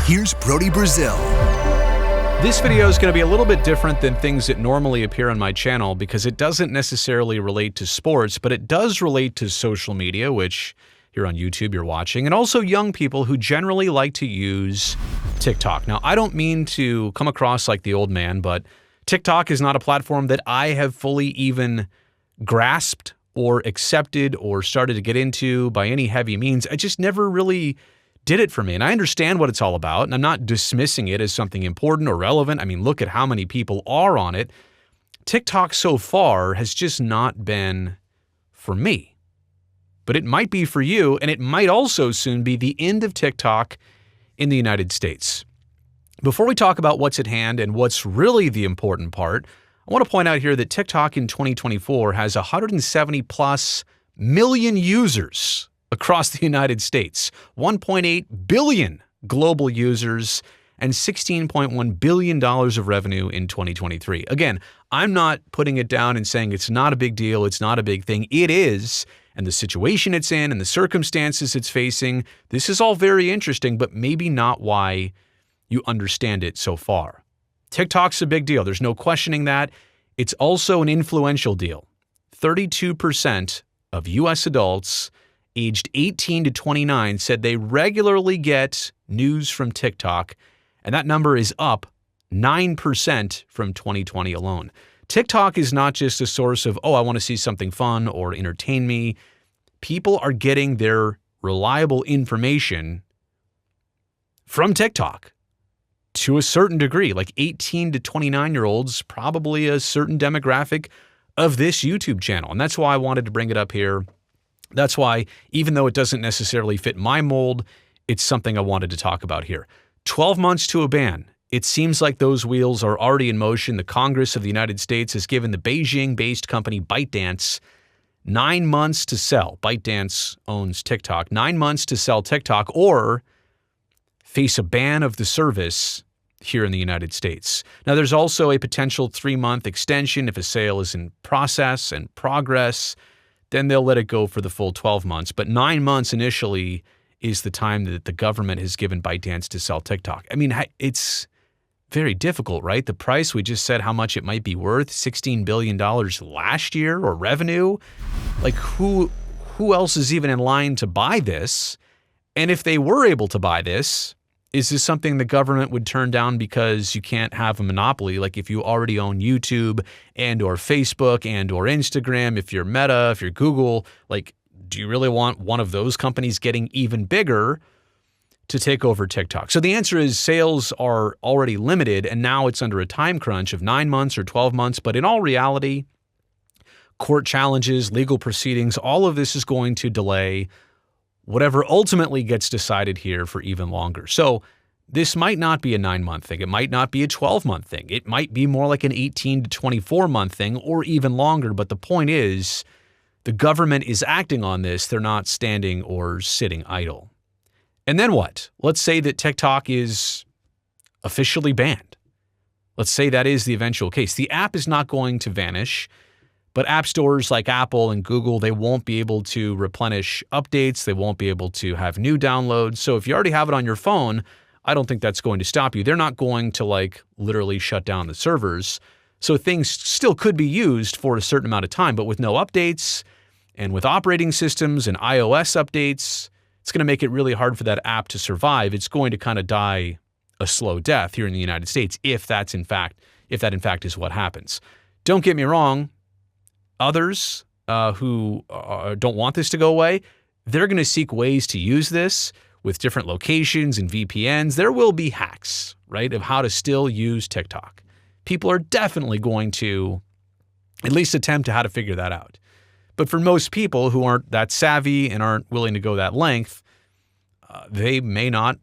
Here's Brody Brazil. This video is going to be a little bit different than things that normally appear on my channel because it doesn't necessarily relate to sports, but it does relate to social media, which here on YouTube you're watching, and also young people who generally like to use TikTok. Now, I don't mean to come across like the old man, but TikTok is not a platform that I have fully even grasped or accepted or started to get into by any heavy means. I just never really did it for me. And I understand what it's all about, and I'm not dismissing it as something important or relevant. I mean, look at how many people are on it. TikTok so far has just not been for me. But it might be for you, and it might also soon be the end of TikTok in the United States. Before we talk about what's at hand and what's really the important part, I want to point out here that TikTok in 2024 has 170 plus million users across the United States, 1.8 billion global users, and $16.1 billion of revenue in 2023. Again, I'm not putting it down and saying it's not a big deal, it's not a big thing. It is, and the situation it's in and the circumstances it's facing, this is all very interesting, but maybe not why you understand it so far. TikTok's a big deal. There's no questioning that. It's also an influential deal. 32% of U.S. adults aged 18 to 29 said they regularly get news from TikTok, and that number is up 9% from 2020 alone. TikTok is not just a source of, I want to see something fun or entertain me. People are getting their reliable information from TikTok to a certain degree, like 18 to 29-year-olds, probably a certain demographic of this YouTube channel. And that's why I wanted to bring it up here. That's why, even though it doesn't necessarily fit my mold, it's something I wanted to talk about here. 12 months to a ban. It seems like those wheels are already in motion. The Congress of the United States has given the Beijing-based company ByteDance 9 months to sell. ByteDance owns TikTok. 9 months to sell TikTok or face a ban of the service here in the United States. Now, there's also a potential 3-month extension if a sale is in process and progress. Then they'll let it go for the full 12 months. But 9 months initially is the time that the government has given ByteDance to sell TikTok. I mean, it's very difficult, right? The price, we just said how much it might be worth, $16 billion last year or revenue. Like who else is even in line to buy this? And if they were able to buy this, is this something the government would turn down because you can't have a monopoly? Like if you already own YouTube and or Facebook and or Instagram, if you're Meta, if you're Google, like do you really want one of those companies getting even bigger to take over TikTok? So the answer is sales are already limited and now it's under a time crunch of 9 months or 12 months. But in all reality, court challenges, legal proceedings, all of this is going to delay whatever ultimately gets decided here for even longer. So this might not be a 9-month thing. It might not be a 12-month thing. It might be more like an 18 to 24-month thing or even longer. But the point is, the government is acting on this. They're not standing or sitting idle. And then what? Let's say that TikTok is officially banned. Let's say that is the eventual case. The app is not going to vanish. But app stores like Apple and Google, they won't be able to replenish updates. They won't be able to have new downloads. So if you already have it on your phone, I don't think that's going to stop you. They're not going to like literally shut down the servers. So things still could be used for a certain amount of time, but with no updates and with operating systems and iOS updates, it's going to make it really hard for that app to survive. It's going to kind of die a slow death here in the United States if that in fact is what happens. Don't get me wrong. Others who don't want this to go away, they're going to seek ways to use this with different locations and VPNs. There will be hacks, right, of how to still use TikTok. People are definitely going to at least attempt to how to figure that out. But for most people who aren't that savvy and aren't willing to go that length, they may not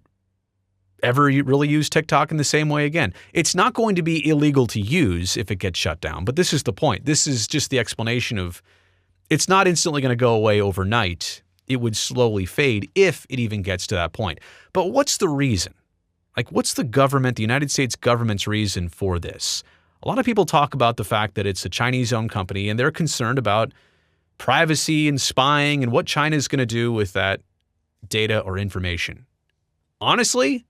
ever really use TikTok in the same way again. It's not going to be illegal to use if it gets shut down, but this is the point. This is just the explanation of it's not instantly going to go away overnight. It would slowly fade if it even gets to that point. But what's the reason? Like, what's the government, the United States government's reason for this? A lot of people talk about the fact that it's a Chinese-owned company and they're concerned about privacy and spying and what China is going to do with that data or information. Honestly,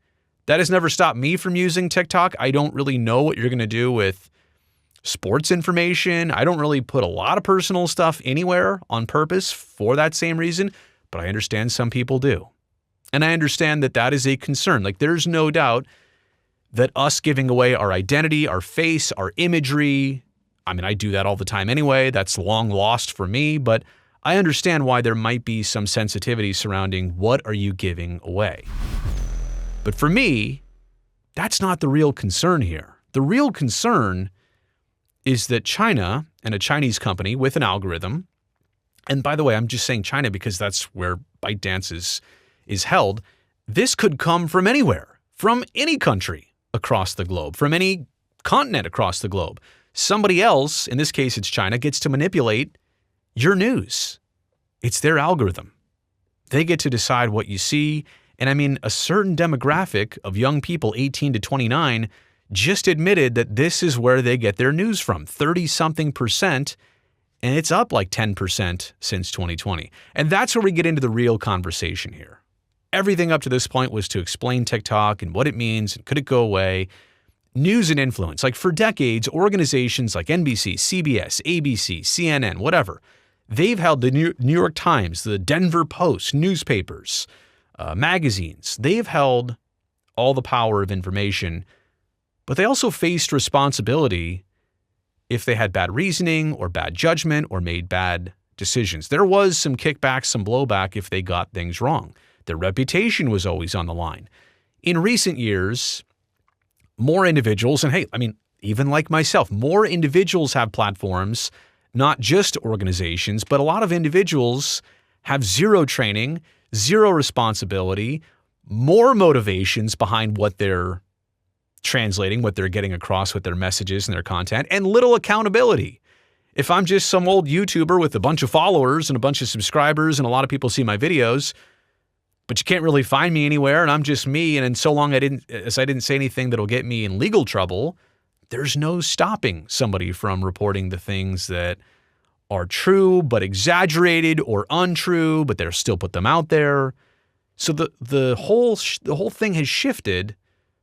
That has never stopped me from using TikTok. I don't really know what you're going to do with sports information. I don't really put a lot of personal stuff anywhere on purpose for that same reason, but I understand some people do. And I understand that that is a concern. Like, there's no doubt that us giving away our identity, our face, our imagery, I mean, I do that all the time anyway. That's long lost for me, but I understand why there might be some sensitivity surrounding what are you giving away. But for me, that's not the real concern here. The real concern is that China and a Chinese company with an algorithm, and by the way, I'm just saying China because that's where ByteDance is held. This could come from anywhere, from any country across the globe, from any continent across the globe. Somebody else, in this case it's China, gets to manipulate your news. It's their algorithm. They get to decide what you see. And I mean, a certain demographic of young people, 18 to 29, just admitted that this is where they get their news from, 30-something%, and it's up like 10% since 2020. And that's where we get into the real conversation here. Everything up to this point was to explain TikTok and what it means and could it go away. News and influence. Like, for decades, organizations like NBC, CBS, ABC, CNN, whatever, they've held the New York Times, the Denver Post, newspapers, magazines. They've held all the power of information, but they also faced responsibility if they had bad reasoning or bad judgment or made bad decisions. There was some kickback, some blowback if they got things wrong. Their reputation was always on the line. In recent years, more individuals, and hey, I mean, even like myself, more individuals have platforms, not just organizations, but a lot of individuals have zero training, zero responsibility, more motivations behind what they're translating, what they're getting across with their messages and their content, and little accountability. If I'm just some old YouTuber with a bunch of followers and a bunch of subscribers and a lot of people see my videos, but you can't really find me anywhere and I'm just me, and so long as I didn't say anything that'll get me in legal trouble, there's no stopping somebody from reporting the things that are true but exaggerated or untrue, but they'll still put them out there. So the whole thing has shifted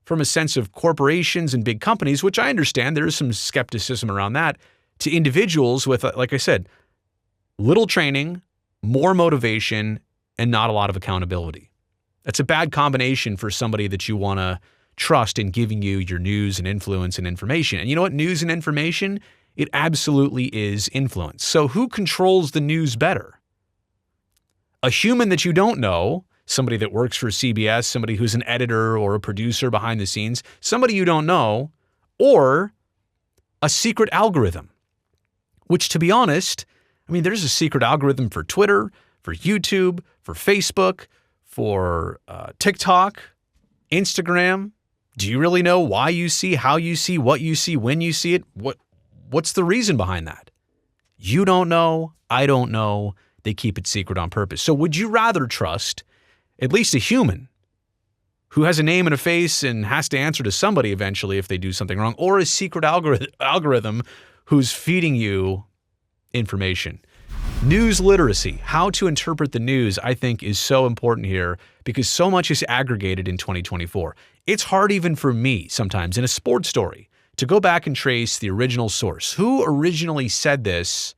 from a sense of corporations and big companies, which I understand there is some skepticism around that, to individuals with, like I said, little training, more motivation, and not a lot of accountability. That's a bad combination for somebody that you want to trust in giving you your news and influence and information. And you know what? News and information, it absolutely is influence. So who controls the news better? A human that you don't know, somebody that works for CBS, somebody who's an editor or a producer behind the scenes, somebody you don't know, or a secret algorithm, which, to be honest, I mean, there's a secret algorithm for Twitter, for YouTube, for Facebook, for TikTok, Instagram. Do you really know why you see, how you see, what you see, when you see it? What's the reason behind that? You don't know. I don't know. They keep it secret on purpose. So would you rather trust at least a human who has a name and a face and has to answer to somebody eventually if they do something wrong, or a secret algorithm who's feeding you information? News literacy, how to interpret the news, I think is so important here because so much is aggregated in 2024. It's hard even for me sometimes in a sports story to go back and trace the original source. Who originally said this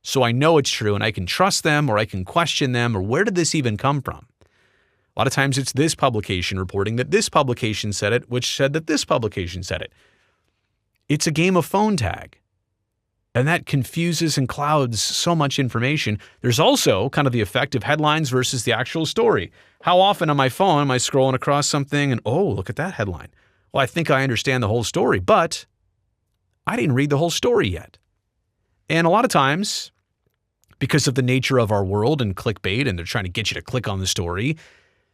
so I know it's true and I can trust them or I can question them, or where did this even come from? A lot of times it's this publication reporting that this publication said it, which said that this publication said it. It's a game of phone tag. And that confuses and clouds so much information. There's also kind of the effect of headlines versus the actual story. How often on my phone am I scrolling across something and, oh, look at that headline. Well, I think I understand the whole story, but I didn't read the whole story yet. And a lot of times, because of the nature of our world and clickbait, and they're trying to get you to click on the story,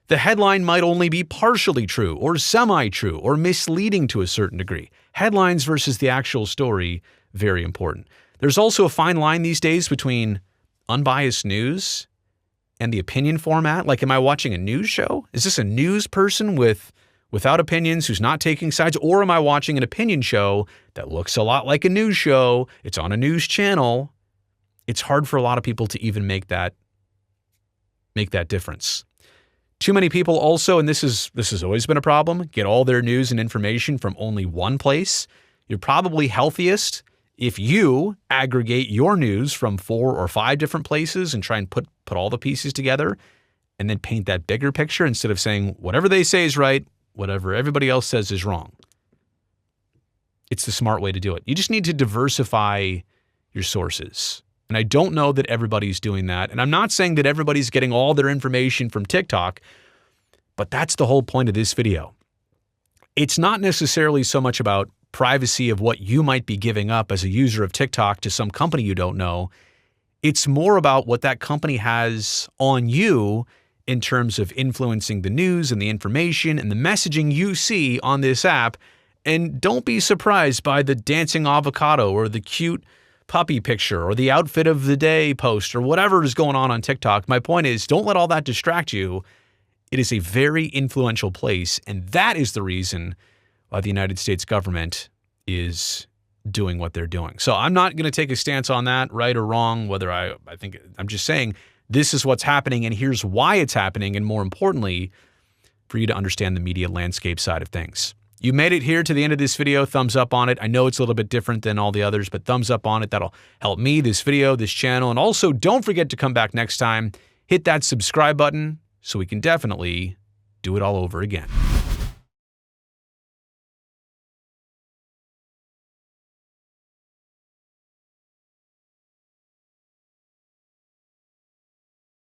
the headline might only be partially true or semi-true or misleading to a certain degree. Headlines versus the actual story, very important. There's also a fine line these days between unbiased news and the opinion format. Like, am I watching a news show? Is this a news person without opinions who's not taking sides? Or am I watching an opinion show that looks a lot like a news show? It's on a news channel. It's hard for a lot of people to even make that difference. Too many people also, and this has always been a problem, get all their news and information from only one place. You're probably healthiest if you aggregate your news from 4 or 5 different places and try and put all the pieces together and then paint that bigger picture instead of saying whatever they say is right, whatever everybody else says is wrong. It's the smart way to do it. You just need to diversify your sources. And I don't know that everybody's doing that. And I'm not saying that everybody's getting all their information from TikTok, but that's the whole point of this video. It's not necessarily so much about privacy of what you might be giving up as a user of TikTok to some company you don't know. It's more about what that company has on you in terms of influencing the news and the information and the messaging you see on this app. And don't be surprised by the dancing avocado or the cute puppy picture or the outfit of the day post or whatever is going on TikTok. My point is, don't let all that distract you. It is a very influential place, and that is the reason why the United States government is doing what they're doing. So I'm not going to take a stance on that, right or wrong, whether I think I'm just saying this is what's happening and here's why it's happening, and more importantly, for you to understand the media landscape side of things. You made it here to the end of this video, thumbs up on it. I know it's a little bit different than all the others, but thumbs up on it. That'll help me, this video, this channel. And also don't forget to come back next time. Hit that subscribe button so we can definitely do it all over again.